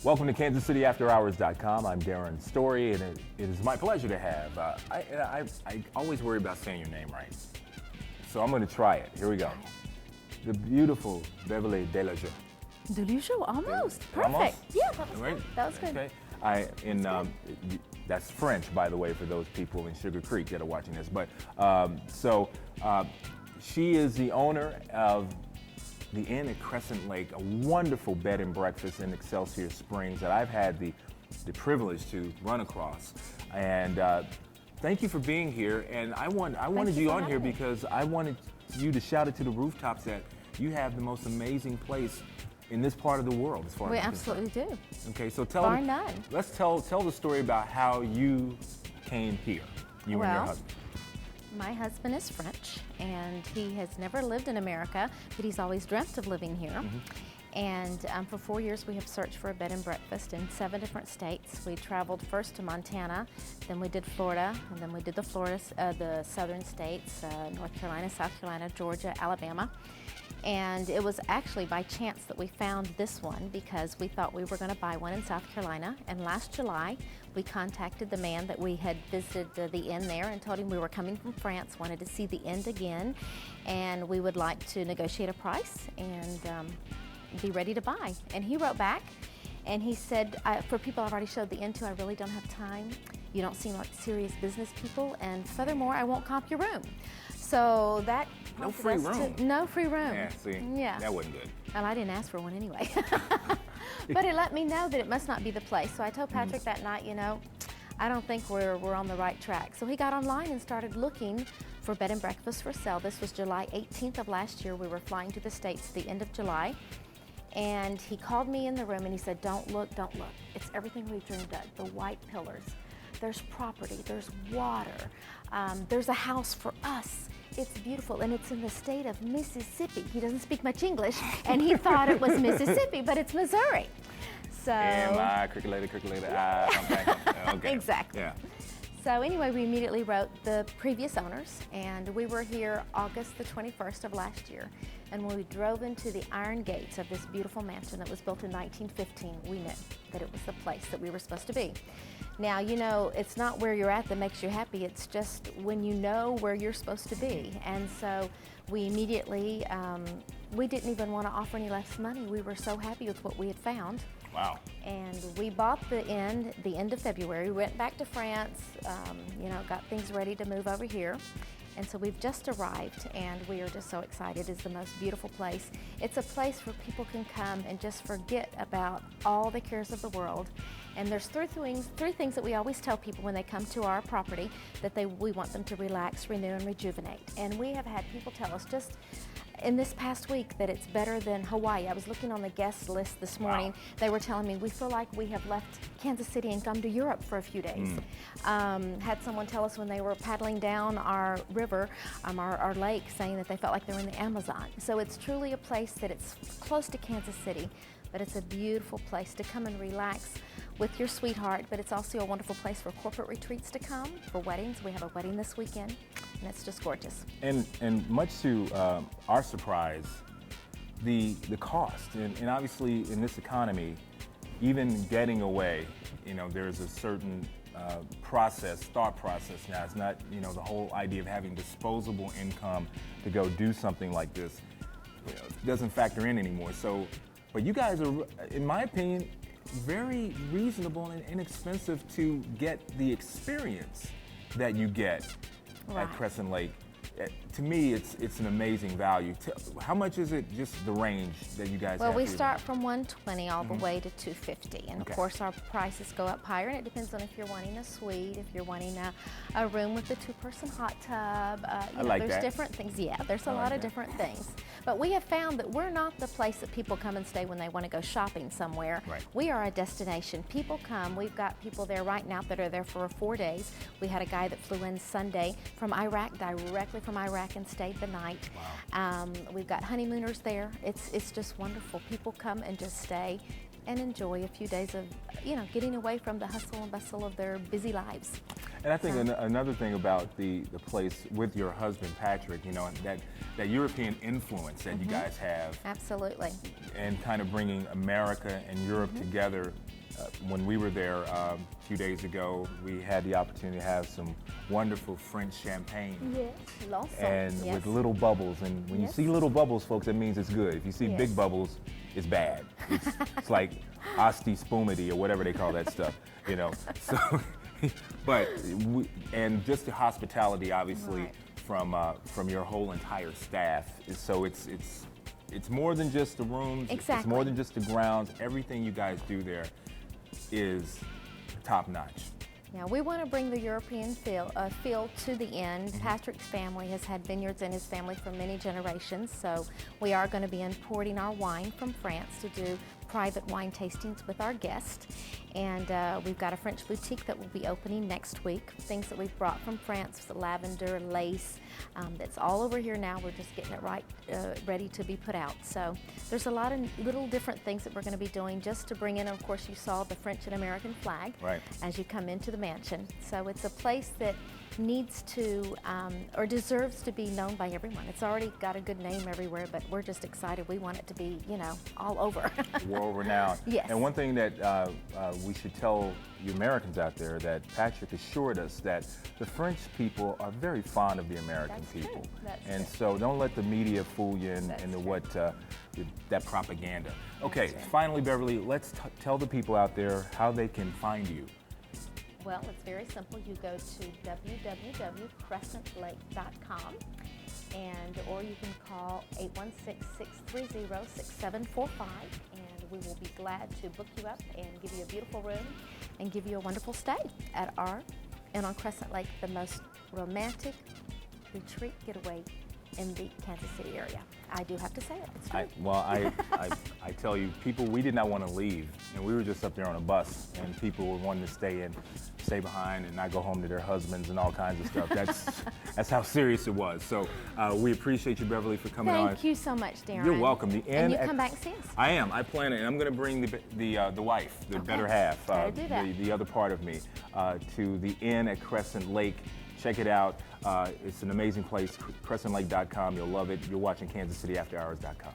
Welcome to KansasCityAfterHours.com. I'm Darron Story, and it is my pleasure to have. I always worry about saying your name right, so I'm going to try it. Here we go. The beautiful Beverly Delugeau. Delugeau, almost. Perfect. Almost? Yeah, that was good. That was good. Okay. That's French, by the way, for those people in Sugar Creek that are watching this. But she is the owner of the Inn at Crescent Lake, a wonderful bed and breakfast in Excelsior Springs that I've had the privilege to run across. And thank you for being here. And I wanted you on here because I wanted you to shout it to the rooftops that you have the most amazing place in this part of the world, as far as we absolutely do. Okay, so let's tell the story about how you came here, you and your husband. My husband is French, and he has never lived in America, but he's always dreamt of living here. Mm-hmm. And for 4 years, we have searched for a bed and breakfast in 7 different states. We traveled first to Montana, then we did Florida, and then we did the southern states, North Carolina, South Carolina, Georgia, Alabama. And it was actually by chance that we found this one because we thought we were going to buy one in South Carolina. And last July, we contacted the man that we had visited the inn there and told him we were coming from France, wanted to see the inn again, and we would like to negotiate a price and be ready to buy. And he wrote back and he said, for people I've already showed the inn to, I really don't have time. You don't seem like serious business people, and furthermore, I won't comp your room. So that no free room. No free room. Yeah, see, that wasn't good. And I didn't ask for one anyway. But it let me know that it must not be the place. So I told Patrick that night, I don't think we're on the right track. So he got online and started looking for bed and breakfast for sale. This was July 18th of last year. We were flying to the States at the end of July. And he called me in the room and he said, don't look. It's everything we've dreamed of, the white pillars. There's property, there's water, there's a house for us. It's beautiful, and it's in the state of Mississippi. He doesn't speak much English, and he thought it was Mississippi, but it's Missouri. So. M-I, crickulator, okay. Exactly. Yeah. So anyway, we immediately wrote the previous owners, and we were here August the 21st of last year. And when we drove into the iron gates of this beautiful mansion that was built in 1915, we knew that it was the place that we were supposed to be. Now, it's not where you're at that makes you happy, it's just when you know where you're supposed to be. And so we immediately, we didn't even want to offer any less money. We were so happy with what we had found. Wow. And we bought the inn the end of February. We went back to France, got things ready to move over here. And so we've just arrived, and we are just so excited. It's the most beautiful place. It's a place where people can come and just forget about all the cares of the world. And there's three things that we always tell people when they come to our property, that we want them to relax, renew, and rejuvenate. And we have had people tell us just in this past week that it's better than Hawaii. I was looking on the guest list this morning. Wow. They were telling me we feel like we have left Kansas City and come to Europe for a few days. Had someone tell us when they were paddling down our river, our lake, saying that they felt like they were in the Amazon. So it's truly a place that it's close to Kansas City, but it's a beautiful place to come and relax with your sweetheart, but it's also a wonderful place for corporate retreats to come, for weddings. We have a wedding this weekend, and it's just gorgeous. And much to our surprise, the cost, and obviously in this economy, even getting away, there's a certain thought process now. It's not, the whole idea of having disposable income to go do something like this doesn't factor in anymore. So, but you guys are, in my opinion, very reasonable and inexpensive to get the experience that you get at Crescent Lake. To me, it's an amazing value. How much is it, just the range that you guys have? Well, we start from $120 all the way to $250. And of course, our prices go up higher, and it depends on if you're wanting a suite, if you're wanting a room with a 2-person hot tub. There's different things. Yeah, there's a lot of different things. But we have found that we're not the place that people come and stay when they want to go shopping somewhere. Right. We are a destination. People come. We've got people there right now that are there for 4 days. We had a guy that flew in Sunday from Iraq, directly from Iraq, and stayed the night. Wow. We've got honeymooners there. It's just wonderful. People come and just stay and enjoy a few days of, getting away from the hustle and bustle of their busy lives. And I think another thing about the place with your husband, Patrick, that European influence that you guys have. Absolutely. And kind of bringing America and Europe together. When we were there a few days ago, we had the opportunity to have some wonderful French champagne. Yes, lots. And Yes. with little bubbles. And when you see little bubbles, folks, that means it's good. If you see big bubbles, it's bad. It's like asti spumity or whatever they call that stuff, So, and just the hospitality, obviously, from your whole entire staff. So it's more than just the rooms. Exactly. It's more than just the grounds. Everything you guys do there is top notch. Yeah, we want to bring the European feel to the inn. Patrick's family has had vineyards in his family for many generations, so we are going to be importing our wine from France to do private wine tastings with our guests. And we've got a French boutique that will be opening next week. Things that we've brought from France, the lavender, lace, that's all over here now. We're just getting it ready to be put out. So there's a lot of little different things that we're going to be doing just to bring in. Of course, you saw the French and American flag as you come into the mansion. So it's a place that needs to or deserves to be known by everyone. It's already got a good name everywhere, but we're just excited. We want it to be, all over. World renowned. Yes. And one thing that we should tell you Americans out there, that Patrick assured us that the French people are very fond of the American people. And so don't let the media fool you into that propaganda. Okay, finally, Beverly, let's tell the people out there how they can find you. Well, it's very simple. You go to www.crescentlake.com or you can call 816-630-6745, and we will be glad to book you up and give you a beautiful room and give you a wonderful stay at our Inn on Crescent Lake, the most romantic retreat getaway in the Kansas City area. I do have to say it. It's true. I tell you, people, we did not want to leave, and we were just up there on a bus, and people were wanting to stay behind and not go home to their husbands and all kinds of stuff. That's how serious it was. So we appreciate you, Beverly, for coming on. Thank you so much, Darron. You're welcome. And you come back and see us. I am. I plan it, and I'm going to bring the wife, the better half, the other part of me, to the inn at Crescent Lake. Check it out. It's an amazing place, crescentlake.com. You'll love it. You're watching KansasCityAfterHours.com.